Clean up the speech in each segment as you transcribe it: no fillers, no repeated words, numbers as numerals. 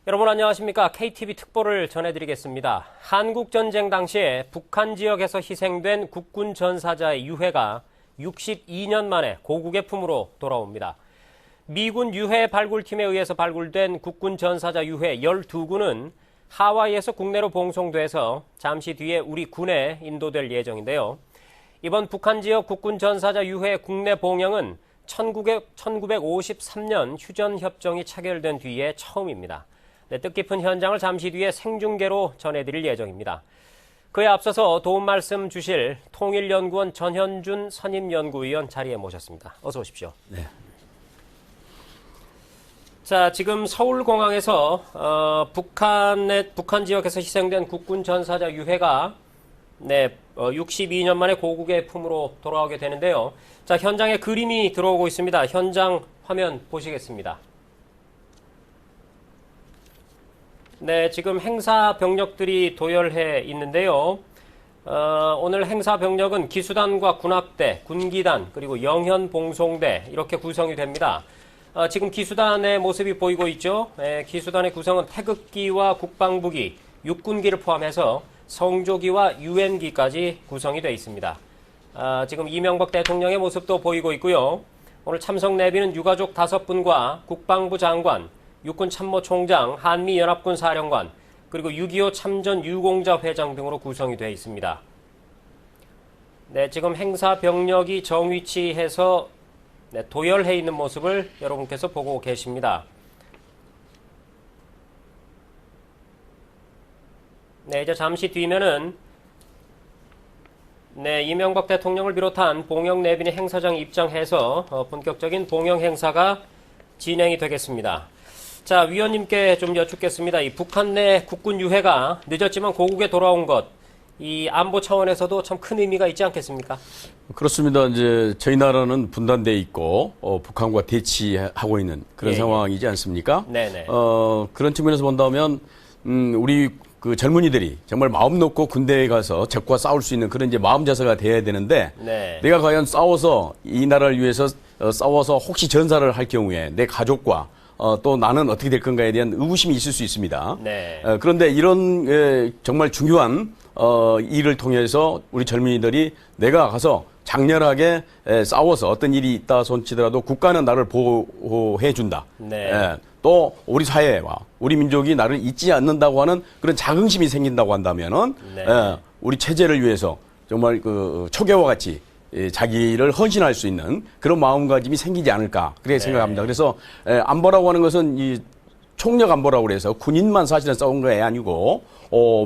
여러분 안녕하십니까? KTV 특보를 전해드리겠습니다. 한국전쟁 당시에 북한 지역에서 희생된 국군 전사자의 유해가 62년 만에 고국의 품으로 돌아옵니다. 미군 유해 발굴팀에 의해서 발굴된 국군 전사자 유해 12구는 하와이에서 국내로 봉송돼서 잠시 뒤에 우리 군에 인도될 예정인데요. 이번 북한 지역 국군 전사자 유해 국내 봉영은 1953년 휴전협정이 체결된 뒤에 처음입니다. 뜻깊은 현장을 잠시 뒤에 생중계로 전해드릴 예정입니다. 그에 앞서서 도움 말씀 주실 통일연구원 전현준 선임연구위원 자리에 모셨습니다. 어서 오십시오. 네. 자, 지금 서울공항에서 북한 지역에서 희생된 국군 전사자 유해가 62년 만에 고국의 품으로 돌아오게 되는데요. 자, 현장에 그림이 들어오고 있습니다. 현장 화면 보시겠습니다. 네, 지금 행사 병력들이 도열해 있는데요. 오늘 행사 병력은 기수단과 군합대, 군기단, 그리고 영현봉송대 이렇게 구성이 됩니다. 지금 기수단의 모습이 보이고 있죠. 기수단의 구성은 태극기와 국방부기, 육군기를 포함해서 성조기와 유엔기까지 구성이 되어 있습니다. 지금 이명박 대통령의 모습도 보이고 있고요. 오늘 참석 내비는 유가족 5분과 국방부 장관, 육군참모총장, 한미연합군 사령관, 그리고 6.25 참전 유공자 회장 등으로 구성이 되어 있습니다. 네, 지금 행사 병력이 정위치해서 도열해 있는 모습을 여러분께서 보고 계십니다. 네, 이제 잠시 뒤면은 이명박 대통령을 비롯한 봉영 내빈이 행사장 입장해서 본격적인 봉영 행사가 진행이 되겠습니다. 자, 위원님께 좀 여쭙겠습니다. 이 북한 내 국군 유해가 늦었지만 고국에 돌아온 것, 이 안보 차원에서도 참 큰 의미가 있지 않겠습니까? 그렇습니다. 이제 저희 나라는 분단돼 있고 북한과 대치하고 있는 그런 상황이지 않습니까? 네네. 그런 측면에서 본다면 우리 그 젊은이들이 정말 마음 놓고 군대에 가서 적과 싸울 수 있는 그런 이제 마음 자세가 돼야 되는데 내가 과연 싸워서 이 나라를 위해서 싸워서 혹시 전사를 할 경우에 내 가족과 또 나는 어떻게 될 건가에 대한 의구심이 있을 수 있습니다. 그런데 이런 정말 중요한 일을 통해서 우리 젊은이들이 내가 가서 장렬하게 싸워서 어떤 일이 있다 손치더라도 국가는 나를 보호해 준다. 또 우리 사회와 우리 민족이 나를 잊지 않는다고 하는 그런 자긍심이 생긴다고 한다면은 우리 체제를 위해서 정말 그 초계와 같이 자기를 헌신할 수 있는 그런 마음가짐이 생기지 않을까 그렇게 생각합니다. 그래서 안보라고 하는 것은 이 총력 안보라고 그래서 군인만 사실은 싸운 게 아니고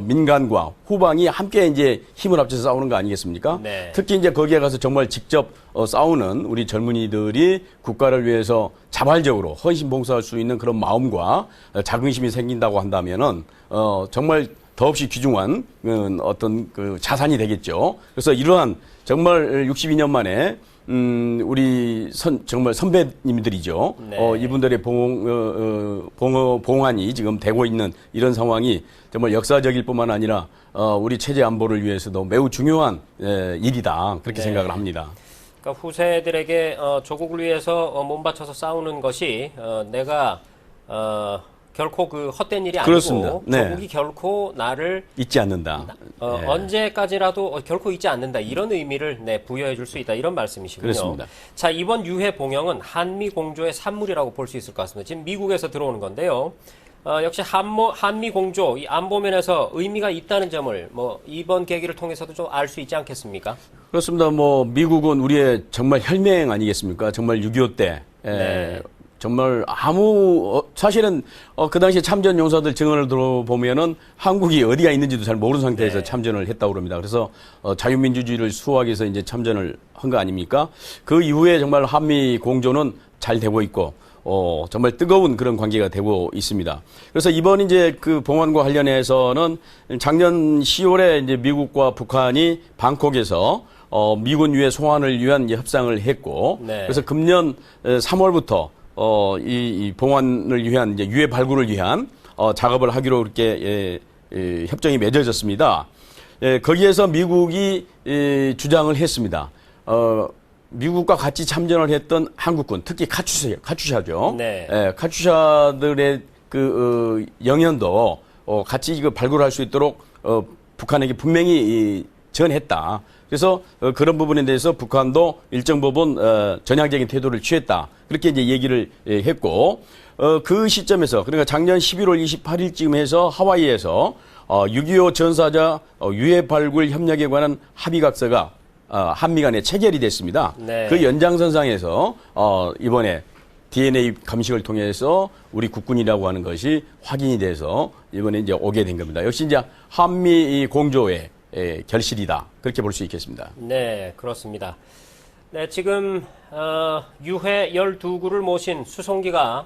민간과 후방이 함께 이제 힘을 합쳐서 싸우는 거 아니겠습니까? 특히 이제 거기에 가서 정말 직접 싸우는 우리 젊은이들이 국가를 위해서 자발적으로 헌신 봉사할 수 있는 그런 마음과 자긍심이 생긴다고 한다면은 정말 더없이 귀중한 어떤 그 자산이 되겠죠. 그래서 이러한 정말 62년 만에 우리 정말 선배님들이죠. 이분들의 봉환이 지금 되고 있는 이런 상황이 정말 역사적일 뿐만 아니라 우리 체제 안보를 위해서도 매우 중요한 일이다 그렇게 생각을 합니다. 그러니까 후세들에게 조국을 위해서 몸바쳐서 싸우는 것이 내가 결코 그 헛된 일이 아니고 조국이 결코 나를 잊지 않는다. 언제까지라도 결코 잊지 않는다. 이런 의미를 부여해 줄 수 있다. 이런 말씀이시군요. 그렇습니다. 자, 이번 유해 봉영은 한미 공조의 산물이라고 볼 수 있을 것 같습니다. 지금 미국에서 들어오는 건데요. 역시 한미 공조 이 안보 면에서 의미가 있다는 점을 이번 계기를 통해서도 좀 알 수 있지 않겠습니까? 그렇습니다. 미국은 우리의 정말 혈맹 아니겠습니까? 정말 6.25 때 정말 사실은 그 당시에 참전 용사들 증언을 들어보면은 한국이 어디가 있는지도 잘 모르는 상태에서 참전을 했다고 그럽니다. 그래서 자유민주주의를 수호하기 위해서 이제 참전을 한 거 아닙니까? 그 이후에 정말 한미 공조는 잘 되고 있고 정말 뜨거운 그런 관계가 되고 있습니다. 그래서 이번 이제 그 봉환과 관련해서는 작년 10월에 이제 미국과 북한이 방콕에서 미군 유해 송환을 위한 이제 협상을 했고 그래서 금년 3월부터 이 봉환을 위한 이제 유해 발굴을 위한 작업을 하기로 그렇게 협정이 맺어졌습니다. 거기에서 미국이 주장을 했습니다. 미국과 같이 참전을 했던 한국군, 특히 카투샤죠. 카투샤들에 영현도 같이 그 발굴할 수 있도록 북한에게 분명히 전했다. 그래서 그런 부분에 대해서 북한도 일정 부분 전향적인 태도를 취했다. 그렇게 이제 얘기를 했고 그 시점에서 그러니까 작년 11월 28일쯤 해서 하와이에서 6.25 전사자 유해 발굴 협력에 관한 합의각서가 한미 간에 체결이 됐습니다. 네. 그 연장선상에서 이번에 DNA 감식을 통해서 우리 국군이라고 하는 것이 확인이 돼서 이번에 이제 오게 된 겁니다. 역시 이제 한미 공조의 결실이다. 그렇게 볼 수 있겠습니다. 네, 그렇습니다. 네, 지금 유해 12구를 모신 수송기가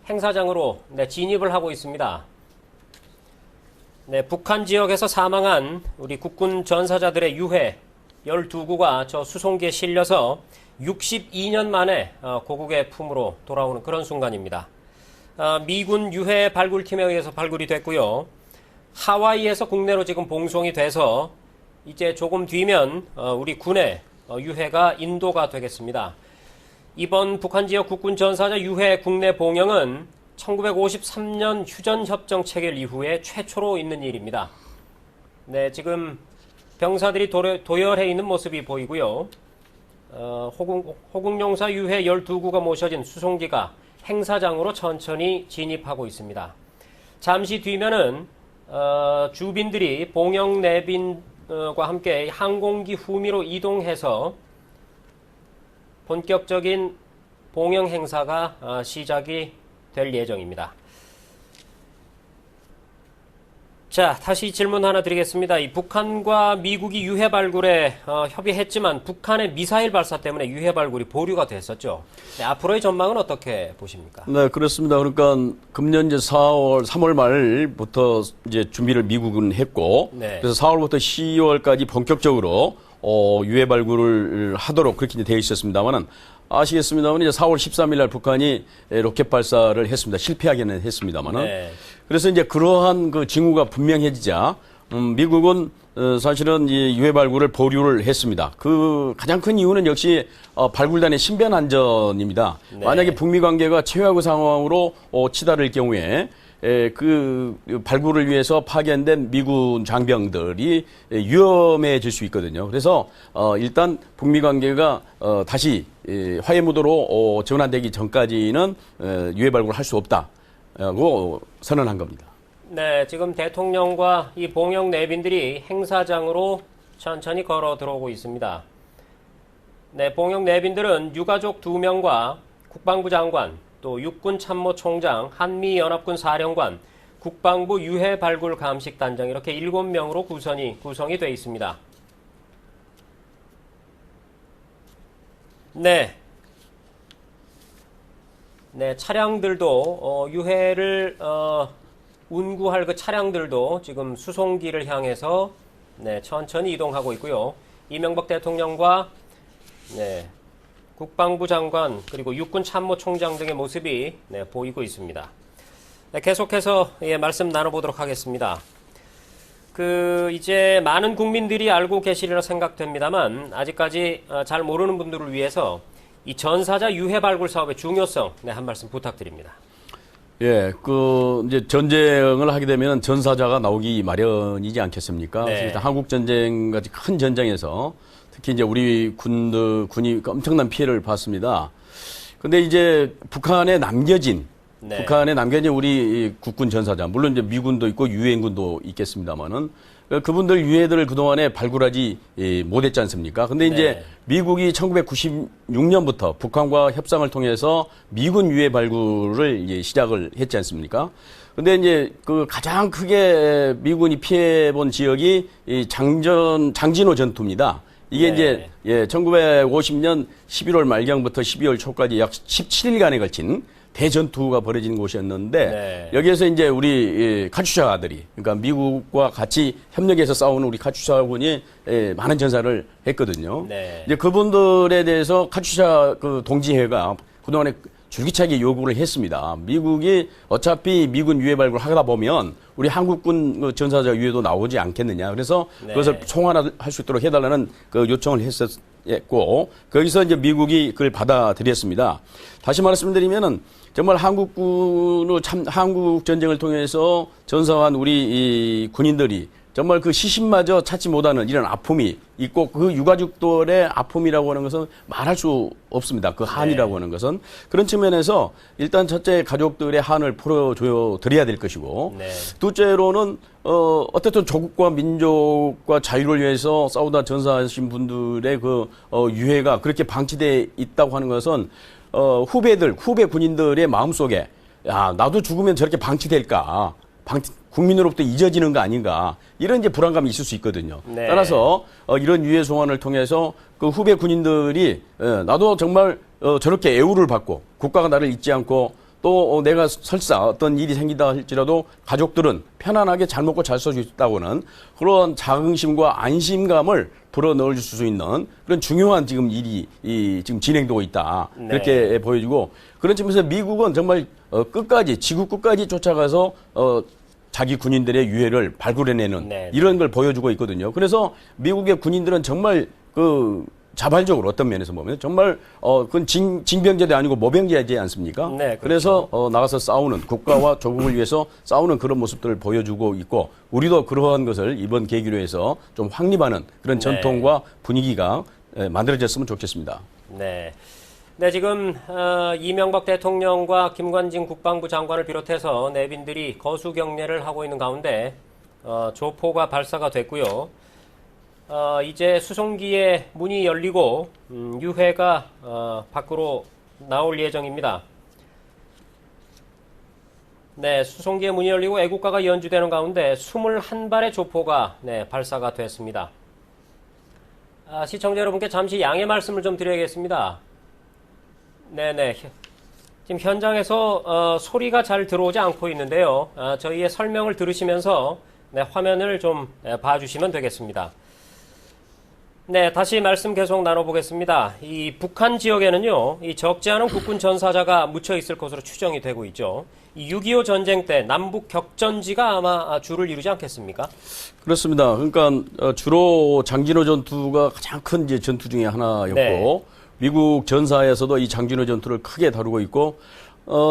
행사장으로 진입을 하고 있습니다. 네, 북한 지역에서 사망한 우리 국군 전사자들의 유해 12구가 저 수송기에 실려서 62년 만에 고국의 품으로 돌아오는 그런 순간입니다. 미군 유해 발굴팀에 의해서 발굴이 됐고요. 하와이에서 국내로 지금 봉송이 돼서 이제 조금 뒤면 우리 군의 유해가 인도가 되겠습니다. 이번 북한 지역 국군 전사자 유해 국내 봉영은 1953년 휴전협정 체결 이후에 최초로 있는 일입니다. 네, 지금 병사들이 도열해 있는 모습이 보이고요. 호국용사 유해 12구가 모셔진 수송기가 행사장으로 천천히 진입하고 있습니다. 잠시 뒤면은 주빈들이 봉영 내빈과 함께 항공기 후미로 이동해서 본격적인 봉영 행사가 시작이 될 예정입니다. 자, 다시 질문 하나 드리겠습니다. 이 북한과 미국이 유해 발굴에 협의했지만 북한의 미사일 발사 때문에 유해 발굴이 보류가 됐었죠. 네, 앞으로의 전망은 어떻게 보십니까? 네, 그렇습니다. 그러니까 금년 이제 3월 말부터 이제 준비를 미국은 했고, 네. 그래서 4월부터 10월까지 본격적으로 유해 발굴을 하도록 그렇게 이제 되어 있었습니다만은 아시겠습니다만 이제 4월 13일 날 북한이 로켓 발사를 했습니다. 실패하기는 했습니다만은. 네. 그래서 이제 그러한 그 징후가 분명해지자 미국은 사실은 이 유해 발굴을 보류를 했습니다. 그 가장 큰 이유는 역시 발굴단의 신변 안전입니다. 네. 만약에 북미 관계가 최악의 상황으로 치달을 경우에 그 발굴을 위해서 파견된 미군 장병들이 위험해질 수 있거든요. 그래서 일단 북미 관계가 다시 화해 무도로 전환되기 전까지는 유해 발굴을 할 수 없다고 선언한 겁니다. 네, 지금 대통령과 이 봉영 내빈들이 행사장으로 천천히 걸어 들어오고 있습니다. 네, 봉영 내빈들은 유가족 2명과 국방부 장관, 또 육군 참모총장, 한미연합군 사령관, 국방부 유해 발굴 감식 단장 이렇게 7명으로 구성이 되어 있습니다. 네. 네, 차량들도 유해를 운구할 그 차량들도 지금 수송기를 향해서 천천히 이동하고 있고요. 이명박 대통령과 국방부 장관 그리고 육군 참모총장 등의 모습이 보이고 있습니다. 계속해서 말씀 나눠보도록 하겠습니다. 이제 많은 국민들이 알고 계시리라 생각됩니다만 아직까지 잘 모르는 분들을 위해서 이 전사자 유해 발굴 사업의 중요성 한 말씀 부탁드립니다. 예, 이제 전쟁을 하게 되면 전사자가 나오기 마련이지 않겠습니까? 네. 그래서 한국 전쟁 같이 큰 전쟁에서 특히 이제 우리 군이 엄청난 피해를 봤습니다. 근데 이제 북한에 남겨진 우리 국군 전사자, 물론 이제 미군도 있고 유엔군도 있겠습니다만은 그분들 유해들을 그동안에 발굴하지 못했지 않습니까? 근데 이제 미국이 1996년부터 북한과 협상을 통해서 미군 유해 발굴을 이제 시작을 했지 않습니까? 근데 이제 가장 크게 미군이 피해본 지역이 이 장진호 전투입니다. 이게 이제 1950년 11월 말경부터 12월 초까지 약 17일간에 걸친 대전투가 벌어진 곳이었는데 여기에서 이제 우리 카츄샤들이 그러니까 미국과 같이 협력해서 싸우는 우리 카츄샤군이 많은 전사를 했거든요. 이제 그분들에 대해서 카츄샤 동지회가 그동안에 줄기차게 요구를 했습니다. 미국이 어차피 미군 유해 발굴 하다 보면 우리 한국군 전사자 유해도 나오지 않겠느냐. 그래서 그것을 총괄할 수 있도록 해달라는 요청을 했고 거기서 이제 미국이 그걸 받아들였습니다. 다시 말씀드리면은 정말 한국 전쟁을 통해서 전사한 우리 이 군인들이 정말 그 시신마저 찾지 못하는 이런 아픔이 있고 그 유가족들의 아픔이라고 하는 것은 말할 수 없습니다. 그 한이라고 하는 것은. 그런 측면에서 일단 첫째 가족들의 한을 풀어줘 드려야 될 것이고 둘째로는 어쨌든 조국과 민족과 자유를 위해서 싸우다 전사하신 분들의 그 유해가 그렇게 방치돼 있다고 하는 것은 후배 군인들의 마음속에 야, 나도 죽으면 저렇게 방치될까? 국민으로부터 잊어지는 거 아닌가 이런 이제 불안감이 있을 수 있거든요. 따라서 이런 유해 송환을 통해서 그 후배 군인들이 나도 정말 저렇게 애우를 받고 국가가 나를 잊지 않고 또 내가 설사 어떤 일이 생기다 할지라도 가족들은 편안하게 잘 먹고 잘 살 수 있다고는 그런 자긍심과 안심감을 불어넣을 수 있는 그런 중요한 지금 일이 지금 진행되고 있다. 그렇게 보여지고 그런 측면에서 미국은 정말 끝까지 지구 끝까지 쫓아가서 자기 군인들의 유해를 발굴해내는 이런 걸 보여주고 있거든요. 그래서 미국의 군인들은 정말 자발적으로 어떤 면에서 보면 정말 그건 징병제도 아니고 모병제지 않습니까? 그렇죠. 그래서 나가서 싸우는 국가와 조국을 위해서 싸우는 그런 모습들을 보여주고 있고 우리도 그러한 것을 이번 계기로 해서 좀 확립하는 그런 전통과 분위기가 만들어졌으면 좋겠습니다. 네, 지금 이명박 대통령과 김관진 국방부 장관을 비롯해서 내빈들이 거수 경례를 하고 있는 가운데 조포가 발사가 됐고요. 이제 수송기의 문이 열리고 유해가 밖으로 나올 예정입니다. 네, 수송기의 문이 열리고 애국가가 연주되는 가운데 21발의 조포가 발사가 됐습니다. 시청자 여러분께 잠시 양해 말씀을 좀 드려야겠습니다. 네네. 지금 현장에서 소리가 잘 들어오지 않고 있는데요. 저희의 설명을 들으시면서 화면을 좀 봐주시면 되겠습니다. 네, 다시 말씀 계속 나눠보겠습니다. 이 북한 지역에는요, 이 적지 않은 국군 전사자가 묻혀 있을 것으로 추정이 되고 있죠. 이 6.25 전쟁 때 남북 격전지가 아마 주를 이루지 않겠습니까? 그렇습니다. 그러니까 주로 장진호 전투가 가장 큰 이제 전투 중에 하나였고, 미국 전사에서도 이 장진호 전투를 크게 다루고 있고,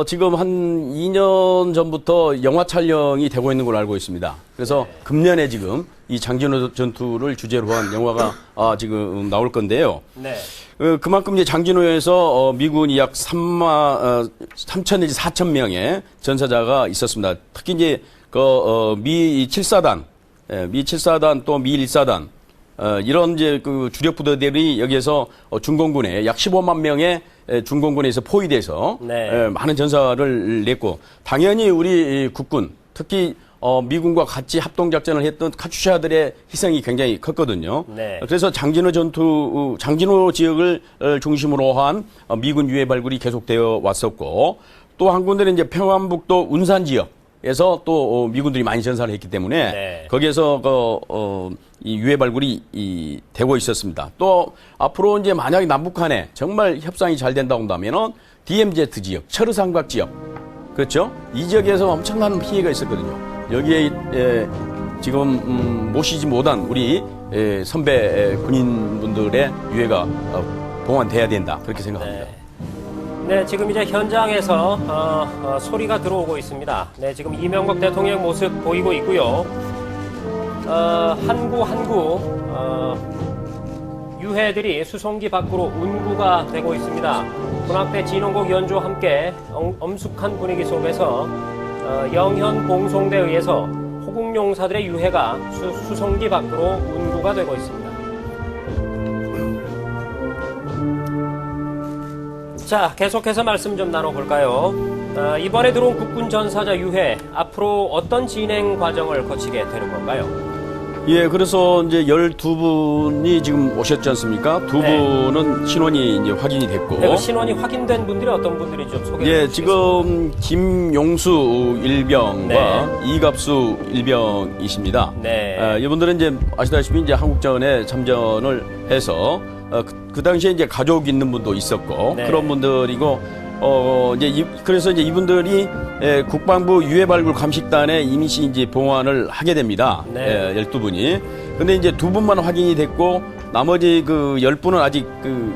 지금 한 2년 전부터 영화 촬영이 되고 있는 걸로 알고 있습니다. 그래서 금년에 지금 이 장진호 전투를 주제로 한 영화가 지금 나올 건데요. 그만큼 이제 장진호에서 미군이 약 3천 내지 4천 명의 전사자가 있었습니다. 특히 이제 미 7사단, 미 7사단 또 미 1사단 이런 이제 그 주력 부대들이 여기에서 중공군에 약 15만 명의 중공군에서 포위돼서 많은 전사를 냈고 당연히 우리 국군 특히 미군과 같이 합동작전을 했던 카츄샤들의 희생이 굉장히 컸거든요. 그래서 장진호 지역을 중심으로 한 미군 유해 발굴이 계속되어 왔었고 또 한 군데는 이제 평안북도 운산 지역에서 또 미군들이 많이 전사를 했기 때문에 거기에서 이 유해 발굴이 되고 있었습니다. 또 앞으로 이제 만약에 남북한에 정말 협상이 잘 된다고 한다면은 DMZ 지역, 철의삼각 지역, 그렇죠? 이 지역에서 엄청난 피해가 있었거든요. 여기에 지금 모시지 못한 우리 선배 군인분들의 유해가 봉환돼야 된다 그렇게 생각합니다. 네, 지금 이제 현장에서 소리가 들어오고 있습니다. 네, 지금 이명박 대통령 모습 보이고 있고요. 한 구 유해들이 수송기 밖으로 운구가 되고 있습니다. 군악대 진홍곡 연주와 함께 엄숙한 분위기 속에서 영현 봉송대에 의해서 호국용사들의 유해가 수송기 밖으로 운구가 되고 있습니다. 자, 계속해서 말씀 좀 나눠볼까요? 이번에 들어온 국군 전사자 유해, 앞으로 어떤 진행 과정을 거치게 되는 건가요? 예, 그래서 이제 12분이 지금 오셨지 않습니까? 두 분은 신원이 이제 확인이 됐고. 네, 신원이 확인된 분들이 어떤 분들이 좀 소개해 주시겠습니까? 예, 지금 김용수 일병과 이갑수 일병이십니다. 이분들은 이제 아시다시피 이제 한국전에 참전을 해서 그 당시에 이제 가족 있는 분도 있었고 그런 분들이고 그래서 이제 이분들이 국방부 유해발굴 감식단에 임시 이제 봉환을 하게 됩니다. 12분이. 근데 이제 2분만 확인이 됐고 나머지 그 10분은 아직 그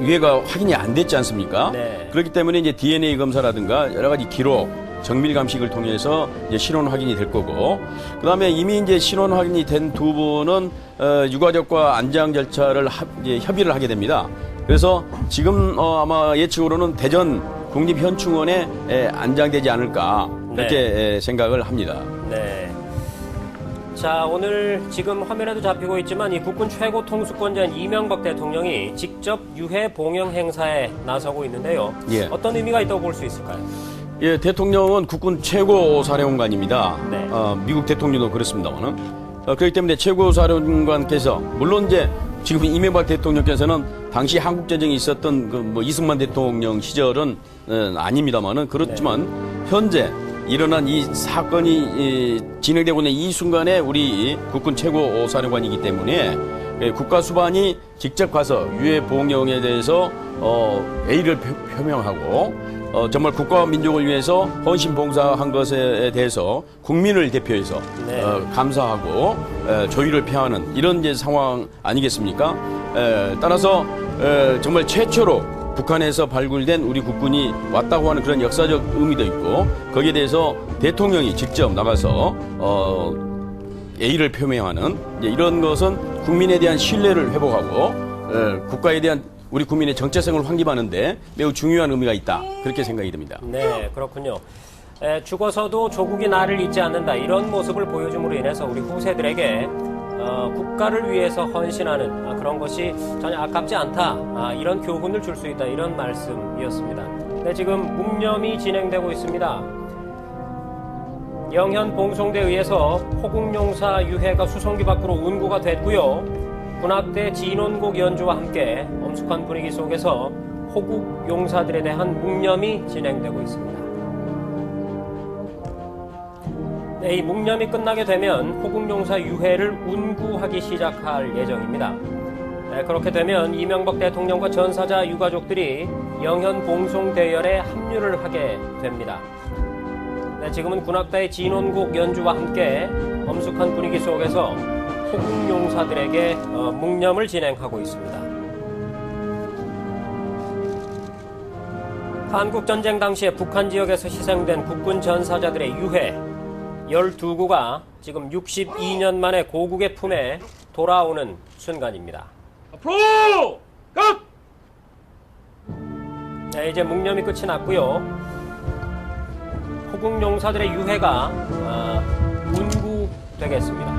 유해가 확인이 안 됐지 않습니까? 네. 그렇기 때문에 이제 DNA 검사라든가 여러 가지 기록, 정밀 감식을 통해서 이제 신원 확인이 될 거고, 그다음에 이미 이제 신원 확인이 된 두 분은 유가족과 안장 절차를 이제 협의를 하게 됩니다. 그래서 지금 아마 예측으로는 대전 국립현충원에 안장되지 않을까 그렇게 생각을 합니다. 네. 자, 오늘 지금 화면에도 잡히고 있지만 이 국군 최고 통수권자인 이명박 대통령이 직접 유해 봉영 행사에 나서고 있는데요. 예. 어떤 의미가 있다고 볼 수 있을까요? 예, 대통령은 국군 최고 사령관입니다. 네. 미국 대통령도 그렇습니다만은. 그렇기 때문에 최고 사령관께서 물론 이제 지금 이명박 대통령께서는 당시 한국 전쟁이 있었던 그 뭐 이승만 대통령 시절은 아닙니다만은 그렇지만 현재 일어난 이 사건이 진행되고 있는 이 순간에 우리 국군 최고 사령관이기 때문에 국가 수반이 직접 가서 유해 봉영에 대해서 애의를 표명하고 정말 국가와 민족을 위해서 헌신 봉사한 것에 대해서 국민을 대표해서 네. 감사하고 조의를 표하는 이런 이제 상황 아니겠습니까? 따라서 정말 최초로 북한에서 발굴된 우리 국군이 왔다고 하는 그런 역사적 의미도 있고 거기에 대해서 대통령이 직접 나가서 예의를 표명하는 이런 것은 국민에 대한 신뢰를 회복하고 국가에 대한 우리 국민의 정체성을 확립하는데 매우 중요한 의미가 있다 그렇게 생각이 듭니다. 네, 그렇군요. 죽어서도 조국이 나를 잊지 않는다 이런 모습을 보여줌으로 인해서 우리 후세들에게 국가를 위해서 헌신하는 그런 것이 전혀 아깝지 않다 이런 교훈을 줄 수 있다 이런 말씀이었습니다. 네, 지금 묵념이 진행되고 있습니다. 영현 봉송대에 의해서 호국용사 유해가 수송기 밖으로 운구가 됐고요. 군악대 진원곡 연주와 함께 엄숙한 분위기 속에서 호국용사들에 대한 묵념이 진행되고 있습니다. 네, 이 묵념이 끝나게 되면 호국용사 유해를 운구하기 시작할 예정입니다. 네, 그렇게 되면 이명박 대통령과 전사자 유가족들이 영현 봉송대열에 합류를 하게 됩니다. 네, 지금은 군악대의 진원곡 연주와 함께 엄숙한 분위기 속에서 호국용사들에게 묵념을 진행하고 있습니다. 한국전쟁 당시에 북한 지역에서 희생된 국군 전사자들의 유해 12구가 지금 62년 만에 고국의 품에 돌아오는 순간입니다. 앞으로! 각! 네, 이제 묵념이 끝이 났고요. 호국용사들의 유해가 운구되겠습니다.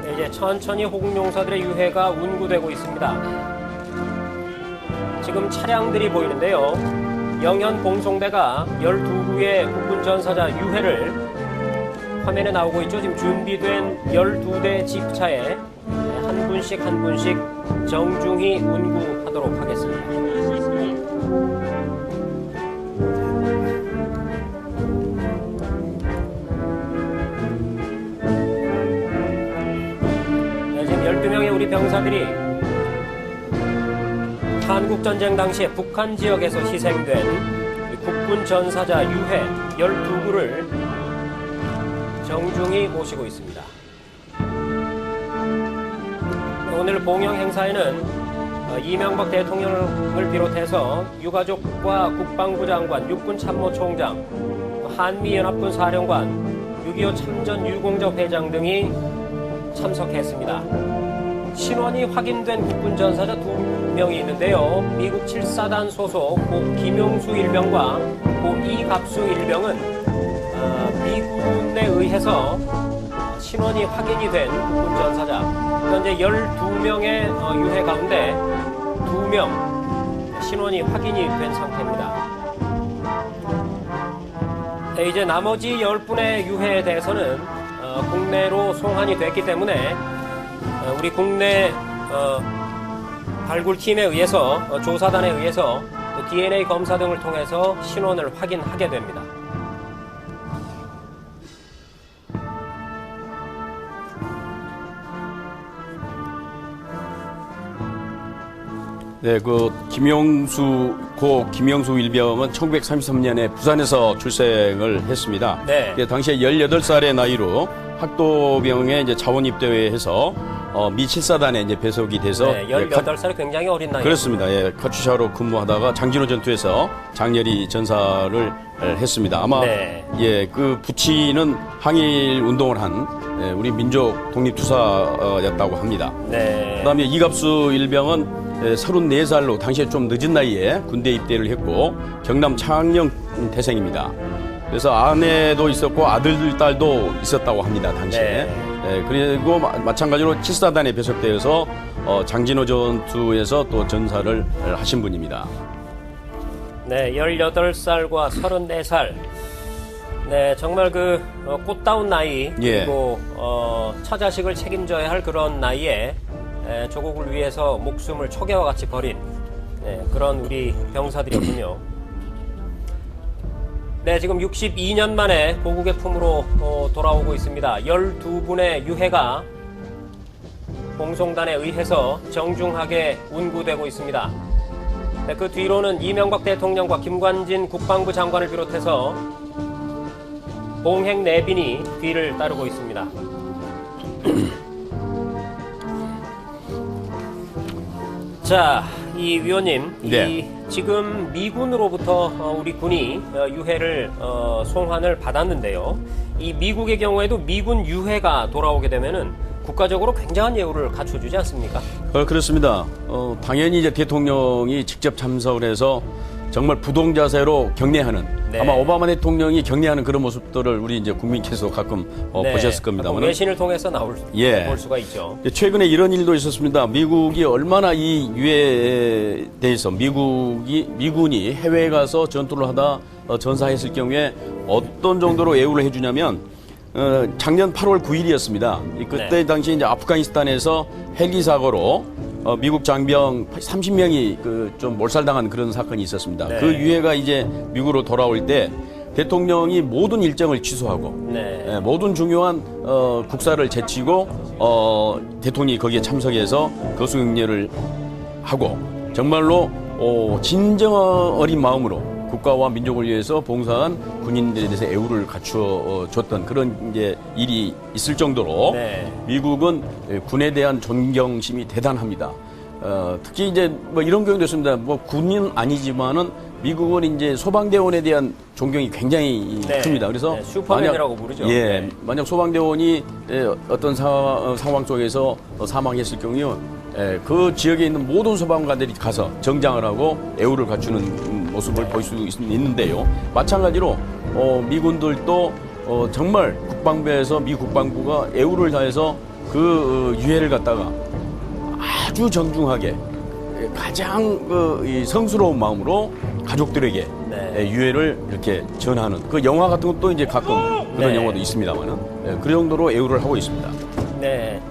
네, 이제 천천히 호국용사들의 유해가 운구되고 있습니다. 지금 차량들이 보이는데요. 영현 봉송대가 12구의 국군 전사자 유해를 화면에 나오고 있죠. 지금 준비된 12대 집차에 한 분씩 한 분씩 정중히 운구하도록 하겠습니다. 네, 지금 12명의 우리 병사들이 한국전쟁 당시에 북한 지역에서 희생된 국군 전사자 유해 12구를 정중히 모시고 있습니다. 오늘 봉영 행사에는 이명박 대통령을 비롯해서 유가족과 국방부 장관, 육군 참모총장, 한미연합군 사령관, 6.25 참전 유공자 회장 등이 참석했습니다. 신원이 확인된 국군 전사자 2명이 있는데요. 미국 7사단 소속 고 김용수 일병과 고 이갑수 일병은 미군에 의해서 신원이 확인이 된 국군 전사자 현재 12명의 유해 가운데 2명 신원이 확인이 된 상태입니다. 네, 이제 나머지 10분의 유해에 대해서는 국내로 송환이 됐기 때문에 우리 국내 발굴팀에 의해서 조사단에 의해서 DNA 검사 등을 통해서 신원을 확인하게 됩니다. 네, 그 김영수 일병은 1933년에 부산에서 출생을 했습니다. 네. 당시에 18살의 나이로 학도병에 이제 자원 입대해서 미 7사단에 이제 배속이 돼서 네, 18살이 굉장히 어린 나이. 그렇습니다. 예, 카츄샤로 근무하다가 장진호 전투에서 장렬히 전사를 했습니다. 아마 네. 예, 그 부친은 항일 운동을 한 우리 민족 독립투사였다고 합니다. 네. 그다음에 이갑수 일병은 34살로 당시에 좀 늦은 나이에 군대 입대를 했고 경남 창녕 태생입니다. 그래서 아내도 있었고 아들, 딸도 있었다고 합니다. 당시에. 네. 그리고 마찬가지로 7사단에 배속되어서 장진호 전투에서 또 전사를 하신 분입니다. 네, 18살과 34살. 네, 정말 그 꽃다운 나이, 예. 그리고 처자식을 책임져야 할 그런 나이에 조국을 위해서 목숨을 초계와 같이 버린 그런 우리 병사들이었군요. 네, 지금 62년 만에 고국의 품으로 돌아오고 있습니다. 12분의 유해가 봉송단에 의해서 정중하게 운구되고 있습니다. 네, 그 뒤로는 이명박 대통령과 김관진 국방부 장관을 비롯해서 봉행 내빈이 뒤를 따르고 있습니다. 자, 이 위원님, 네. 지금 미군으로부터 우리 군이 유해를 송환을 받았는데요. 이 미국의 경우에도 미군 유해가 돌아오게 되면은 국가적으로 굉장한 예우를 갖춰주지 않습니까? 그렇습니다. 당연히 이제 대통령이 직접 참석을 해서 정말 부동자세로 격려하는 네. 아마 오바마 대통령이 격려하는 그런 모습들을 우리 이제 국민께서 가끔 네. 보셨을 겁니다만 외신을 통해서 예. 볼 수가 있죠. 최근에 이런 일도 있었습니다. 미국이 얼마나 이 유해에 대해서 미군이 해외에 가서 전투를 하다 전사했을 경우에 어떤 정도로 예우를 해주냐면 작년 8월 9일이었습니다. 그때 네. 당시 이제 아프가니스탄에서 헬기 사고로 미국 장병 30명이 좀 몰살당한 그런 사건이 있었습니다. 네. 그 유해가 이제 미국으로 돌아올 때 대통령이 모든 일정을 취소하고 네. 모든 중요한 국사를 제치고 대통령이 거기에 참석해서 거수격려를 하고 정말로 진정 어린 마음으로 국가와 민족을 위해서 봉사한 군인들에 대해서 애우를 갖추어 줬던 그런 이제 일이 있을 정도로 네. 미국은 군에 대한 존경심이 대단합니다. 특히 이제 뭐 이런 경우도 있습니다. 뭐 군인 아니지만은 미국은 이제 소방대원에 대한 존경이 굉장히 네. 큽니다. 그래서 네, 슈퍼맨이라고 부르죠. 예, 네. 만약 소방대원이 어떤 상황 속에서 사망했을 경우에 그 지역에 있는 모든 소방관들이 가서 정장을 하고 애우를 갖추는 모습을 볼 수 있는데요. 마찬가지로 미군들도 정말 국방부에서 미 국방부가 애우를 다해서 그 유해를 갖다가 아주 정중하게 가장 이 성스러운 마음으로 가족들에게 네. 유해를 이렇게 전하는 그 영화 같은 것도 이제 가끔 그런 네. 영화도 있습니다만은 그 정도로 애우를 하고 있습니다. 네.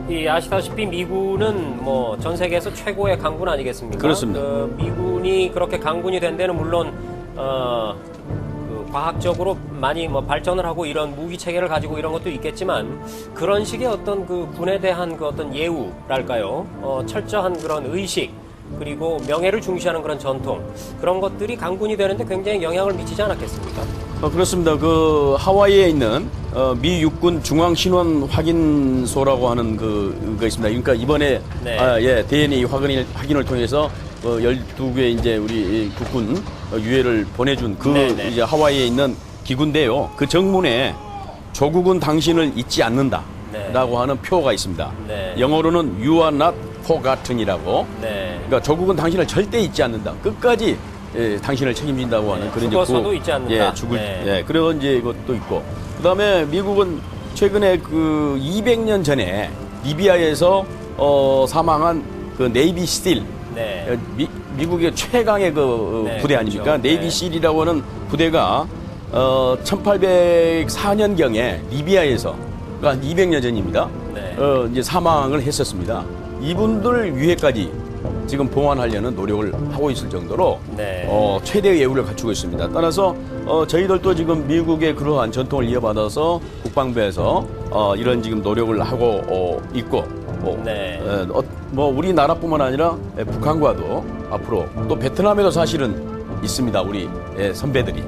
이 아시다시피 미군은 뭐 전 세계에서 최고의 강군 아니겠습니까? 그렇습니다. 미군이 그렇게 강군이 된 데는 물론 그 과학적으로 많이 뭐 발전을 하고 이런 무기 체계를 가지고 이런 것도 있겠지만 그런 식의 어떤 그 군에 대한 그 어떤 예우랄까요? 철저한 그런 의식 그리고 명예를 중시하는 그런 전통 그런 것들이 강군이 되는데 굉장히 영향을 미치지 않았겠습니까? 그렇습니다. 그 하와이에 있는 미 육군 중앙 신원 확인소라고 하는 그거 있습니다. 그러니까 이번에 네. DNA 확인을 통해서 12개 이제 우리 국군 유해를 보내준 그 네네. 이제 하와이에 있는 기구인데요. 그 정문에 조국은 당신을 잊지 않는다라고 네. 하는 표가 있습니다. 네. 영어로는 You are not forgotten이라고. 네. 그러니까 조국은 당신을 절대 잊지 않는다. 끝까지 당신을 책임진다고 하는 그런 죽어서도 잊지 않는다. 죽을 네. 그런 이제 이것도 있고. 그다음에 미국은 최근에 그 200년 전에 리비아에서 사망한 그 네이비 시틸 네. 미국의 최강의 그 네, 부대 아닙니까? 그렇죠. 네이비 네. 실이라고 하는 부대가 1804년경에 리비아에서 그러니까 200년 전입니다. 네. 이제 사망을 했었습니다. 이분들 위해까지 지금 봉환하려는 노력을 하고 있을 정도로 네. 최대의 예우를 갖추고 있습니다. 따라서 저희들도 지금 미국의 그러한 전통을 이어받아서 국방부에서 이런 지금 노력을 하고 있고 있고 네. 뭐 우리나라뿐만 아니라 북한과도 앞으로 또 베트남에도 사실은 있습니다. 우리 선배들이.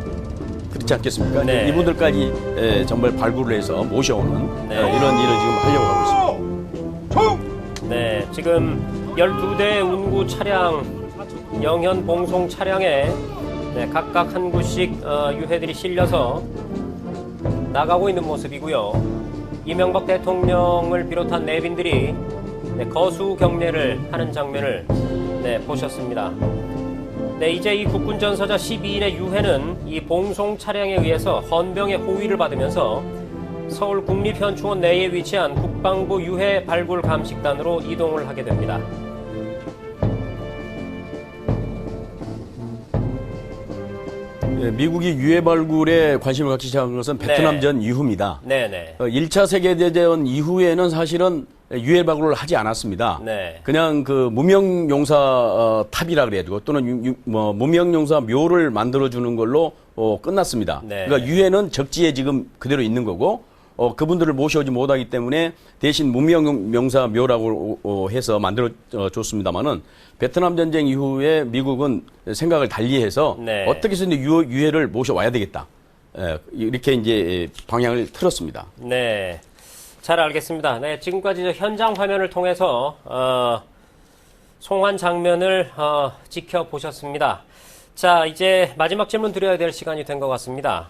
그렇지 않겠습니까? 네. 이분들까지 정말 발굴을 해서 모셔오는 네. 이런 일을 지금 하려고 하고 있습니다. 네, 지금 12대 운구 차량, 영현 봉송 차량에 각각 한 구씩 유해들이 실려서 나가고 있는 모습이고요. 이명박 대통령을 비롯한 내빈들이 거수 경례를 하는 장면을 보셨습니다. 이제 이 국군 전사자 12인의 유해는 이 봉송 차량에 의해서 헌병의 호위를 받으면서 서울 국립현충원 내에 위치한 국방부 유해 발굴 감식단으로 이동을 하게 됩니다. 미국이 유해 발굴에 관심을 갖기 시작한 것은 베트남전 이후입니다. 네네. 1차 세계대전 이후에는 사실은 유해 발굴을 하지 않았습니다. 네. 그냥 그 무명용사 탑이라 그래가지고 또는 무명용사 묘를 만들어주는 걸로 끝났습니다. 네. 그러니까 유해는 적지에 지금 그대로 있는 거고 그분들을 모셔오지 못하기 때문에 대신 무명용사 묘라고 해서 만들어줬습니다마는 베트남 전쟁 이후에 미국은 생각을 달리해서 네. 어떻게 해서든 유해를 모셔와야 되겠다. 이렇게 이제 방향을 틀었습니다. 네. 잘 알겠습니다. 네, 지금까지 현장 화면을 통해서 송환 장면을 지켜보셨습니다. 자, 이제 마지막 질문 드려야 될 시간이 된 것 같습니다.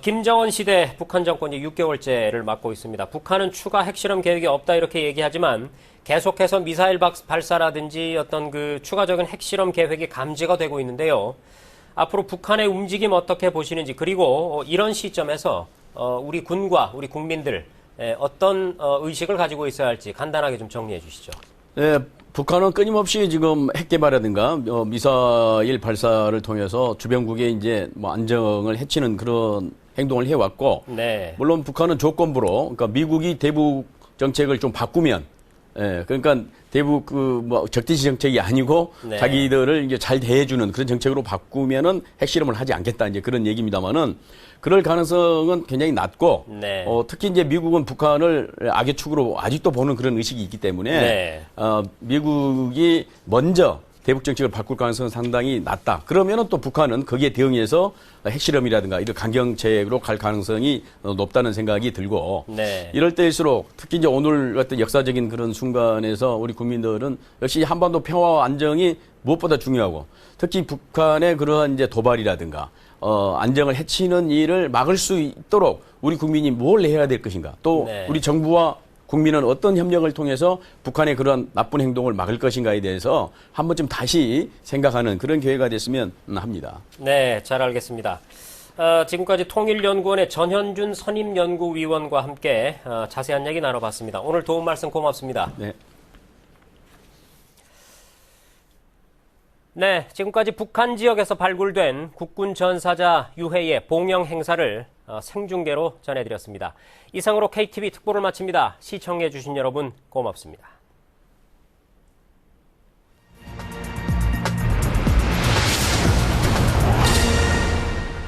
김정은 시대 북한 정권이 6개월째를 맞고 있습니다. 북한은 추가 핵실험 계획이 없다 이렇게 얘기하지만 계속해서 미사일 발사라든지 어떤 그 추가적인 핵실험 계획이 감지가 되고 있는데요. 앞으로 북한의 움직임 어떻게 보시는지, 그리고 이런 시점에서 우리 군과 우리 국민들 어떤 의식을 가지고 있어야 할지 간단하게 좀 정리해 주시죠. 네, 북한은 끊임없이 지금 핵 개발이라든가 미사일 발사를 통해서 주변국의 이제 뭐 안정을 해치는 그런 행동을 해왔고, 네. 물론 북한은 조건부로, 그러니까 미국이 대북 정책을 좀 바꾸면, 그러니까 대북 적대시 정책이 아니고 네. 자기들을 이제 잘 대해주는 그런 정책으로 바꾸면은 핵실험을 하지 않겠다 이제 그런 얘기입니다만은 그럴 가능성은 굉장히 낮고, 네. 특히 이제 미국은 북한을 악의 축으로 아직도 보는 그런 의식이 있기 때문에 네. 미국이 먼저 대북 정책을 바꿀 가능성은 상당히 낮다. 그러면은 또 북한은 거기에 대응해서 핵실험이라든가 이런 강경책으로 갈 가능성이 높다는 생각이 들고, 네. 이럴 때일수록 특히 이제 오늘 같은 역사적인 그런 순간에서 우리 국민들은 역시 한반도 평화와 안정이 무엇보다 중요하고, 특히 북한의 그러한 이제 도발이라든가 안정을 해치는 일을 막을 수 있도록 우리 국민이 뭘 해야 될 것인가, 또 네. 우리 정부와 국민은 어떤 협력을 통해서 북한의 그런 나쁜 행동을 막을 것인가에 대해서 한 번쯤 다시 생각하는 그런 기회가 됐으면 합니다. 네, 잘 알겠습니다. 지금까지 통일연구원의 전현준 선임연구위원과 함께 자세한 얘기 나눠봤습니다. 오늘 도움 말씀 고맙습니다. 네. 네, 지금까지 북한 지역에서 발굴된 국군 전사자 유해의 봉영 행사를 생중계로 전해드렸습니다. 이상으로 KTV 특보를 마칩니다. 시청해주신 여러분 고맙습니다.